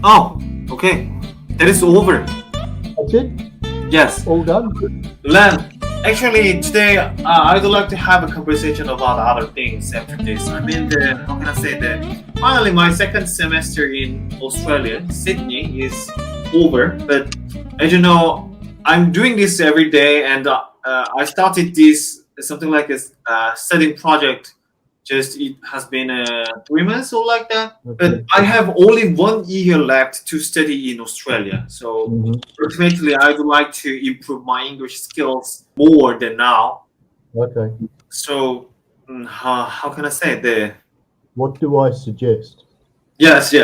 Oh, okay. That is over. That's it? Yes. All done? Len, actually, today I'd like to have a conversation about other things after this. I mean, how can I say that? Finally, my second semester in Australia, Sydney, is over. But as you know, I'm doing this every day, and I started this something like a studying project. Just it has been 3 months or like that. Okay. But I have only 1 year left to study in Australia. So ultimately, I would like to improve my English skills more than now. Okay. So how can I say that? What do I suggest? Yes.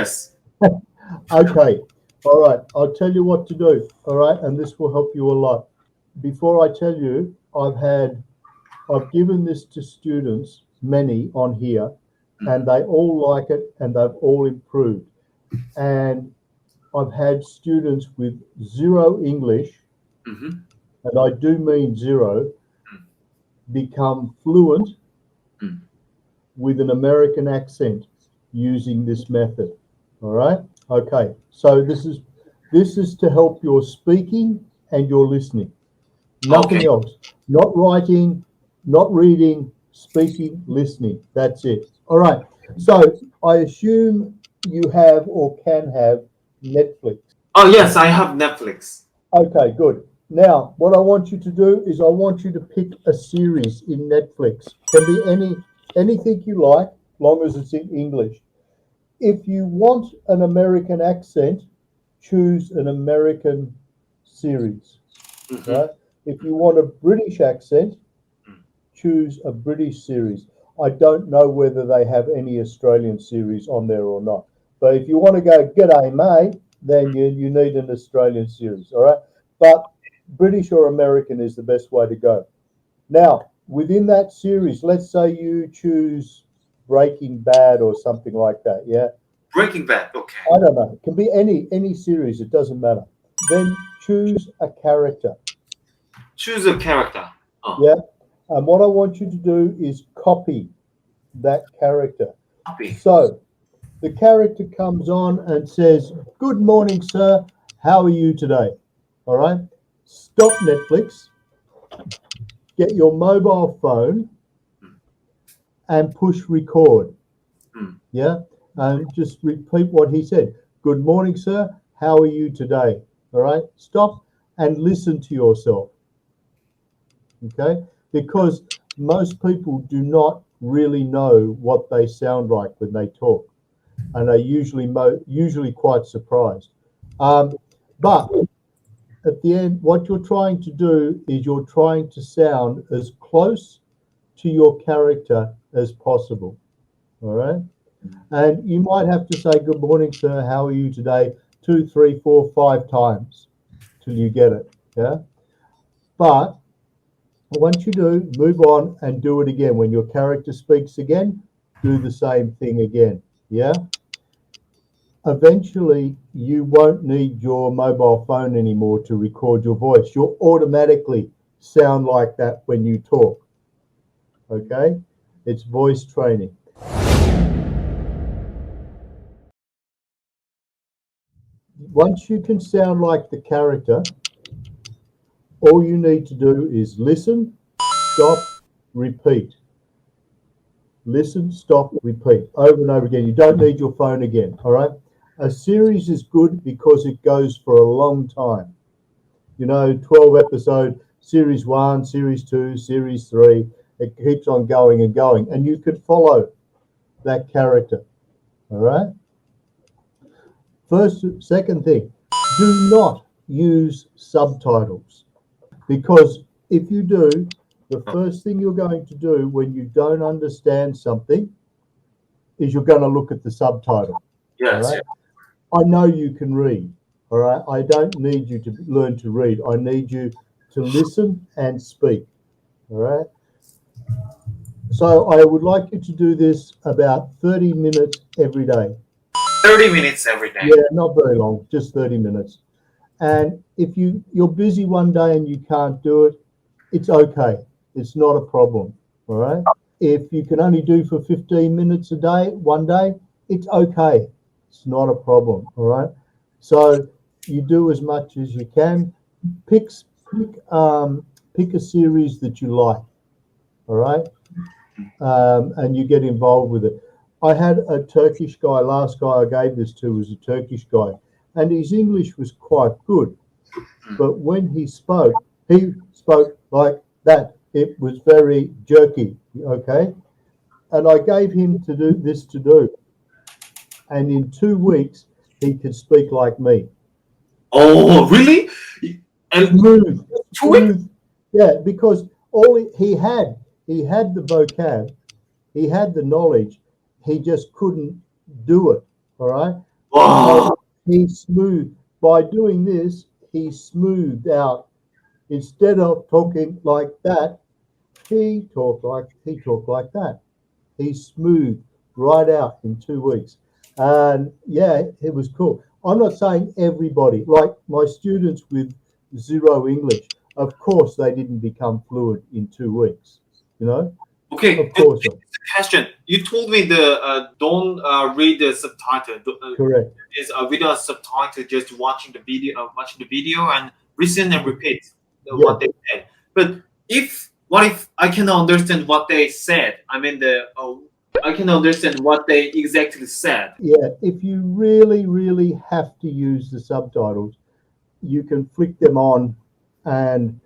Okay. All right. I'll tell you what to do. All right. And this will help you a lot. Before I tell you, I've given this to students, many on here, and they all like it and they've all improved. And I've had students with zero English, and I do mean zero, become fluent with an American accent using this method. All right? Okay. So this is to help your speaking and your listening. Nothing else. Not writing, not reading, speaking, listening. That's it. All right. So I assume you have or can have Netflix. Oh yes, I have Netflix. Okay, good. Now, what I want you to do is I want you to pick a series in Netflix. Can be anything you like, long as it's in English. If you want an American accent, choose an American series. Right? If you want a British accent, choose a British series. I don't know whether they have any Australian series on there or not. But if you want to go, g'day, mate, then you need an Australian series, all right? But British or American is the best way to go. Now, within that series, let's say you choose Breaking Bad or something like that, yeah? Breaking Bad, okay. I don't know. It can be any series, it doesn't matter. Then choose a character. Choose a character. Oh. Yeah? And what I want you to do is copy that character. Copy. So the character comes on and says, "Good morning, sir. How are you today?" All right. Stop Netflix. Get your mobile phone and push record. Yeah. And just repeat what he said. "Good morning, sir. How are you today?" All right. Stop and listen to yourself. Okay. Because most people do not really know what they sound like when they talk, and are usually quite surprised. But at the end, what you're trying to do is you're trying to sound as close to your character as possible. All right, and you might have to say, "Good morning, sir. How are you today?" 2, 3, 4, 5 times till you get it. Yeah, but once you do, move on and do it again. When your character speaks again, do the same thing again. Yeah? Eventually, you won't need your mobile phone anymore to record your voice. You'll automatically sound like that when you talk. Okay? It's voice training. Once you can sound like the character, all you need to do is listen, stop, repeat. Listen, stop, repeat over and over again. You don't need your phone again, all right? A series is good because it goes for a long time. 12 episode, series 1, series 2, series 3. It keeps on going and going, and you could follow that character, all right? Second thing, do not use subtitles. Because if you do, the first thing you're going to do when you don't understand something is you're going to look at the subtitle. Yes. Right? I know you can read. All right. I don't need you to learn to read. I need you to listen and speak. All right. So I would like you to do this about 30 minutes every day. 30 minutes every day. Yeah, not very long, just 30 minutes. And if you're busy one day and you can't do it, it's okay. It's not a problem, all right? If you can only do for 15 minutes a day, one day, it's okay. It's not a problem, all right? So you do as much as you can. Pick a series that you like, all right? And you get involved with it. I had a Turkish guy, last guy I gave this to was a Turkish guy, and his English was quite good. But when he spoke like that. It was very jerky, okay? And I gave him to do. And in 2 weeks, he could speak like me. Oh, really? And Smooth. 2 weeks? Yeah, because he had the vocab, he had the knowledge, he just couldn't do it, all right? Wow. So he smoothed. By doing this, he smoothed out. Instead of talking like that, he talked like that. He smoothed right out in 2 weeks. And yeah, it was cool. I'm not saying everybody, like my students with zero English, of course they didn't become fluent in 2 weeks, you know? Okay, Of course. this is a question. You told me don't read the subtitle. Correct. Is without subtitle, just watching the video and listen and repeat what they said. But what if I cannot understand what they said? I mean, I can understand what they exactly said. Yeah, if you really, really have to use the subtitles, you can flick them on, and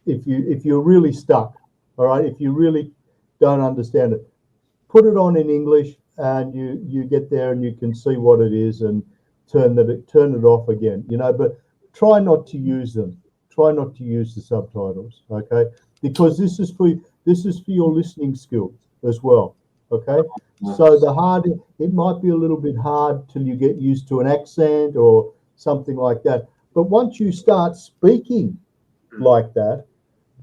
if you're really stuck, all right, if you really don't understand it, put it on in English, and you get there and you can see what it is and turn it off again, you know. But try not to use them. Try not to use the subtitles, okay? Because this is for your listening skills as well, okay? So it might be a little bit hard till you get used to an accent or something like that. But once you start speaking like that,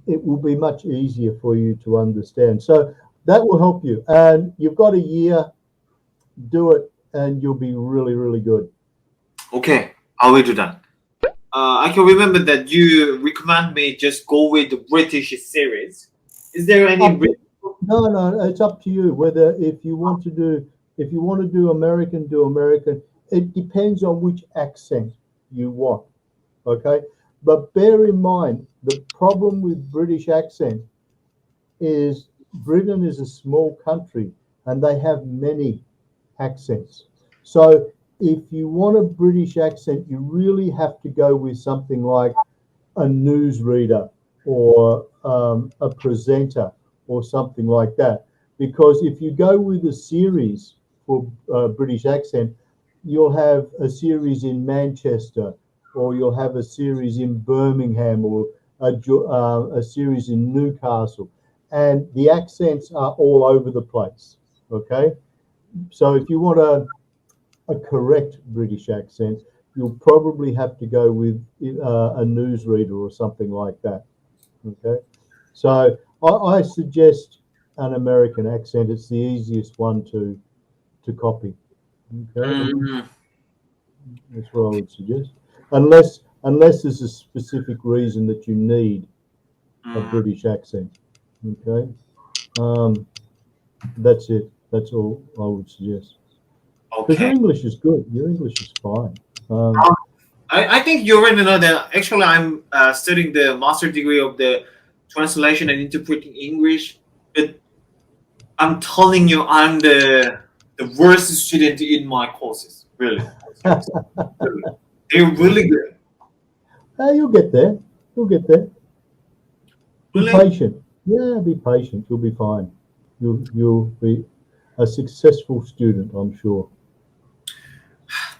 it will be much easier for you to understand. So that will help you. And you've got a year, do it, and you'll be really, really good. Okay, I will do that. I can remember that you recommend me just go with the British series. Is there any? No, it's up to you. Whether if you want to do American, do American. It depends on which accent you want. Okay, but bear in mind the problem with British accent is Britain is a small country and they have many accents. So if you want a British accent, you really have to go with something like a newsreader or a presenter or something like that. Because if you go with a series for British accent, you'll have a series in Manchester, or you'll have a series in Birmingham, or a series in Newcastle. And the accents are all over the place, okay? So if you want a correct British accent, you'll probably have to go with a newsreader or something like that, okay? So I suggest an American accent. It's the easiest one to copy, okay? That's what I would suggest. Unless there's a specific reason that you need a British accent, okay? That's it. That's all I would suggest. Because your English is good. Your English is fine. I think you already know that. Actually, I'm studying the master degree of the translation and interpreting English. But I'm telling you, I'm the worst student in my courses. Really, they're really good. You'll get there. You'll get there. Really? Be patient. Yeah, be patient. You'll be fine. You'll be a successful student, I'm sure.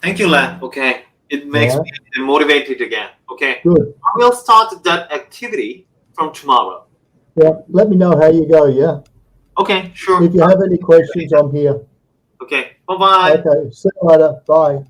Thank you, Len. Okay, it makes me motivated again. Okay, good. I will start that activity from tomorrow. Yeah, let me know how you go. Yeah. Okay, sure. If you have any questions, I'm here. Okay, bye-bye. Okay, see you later. Bye.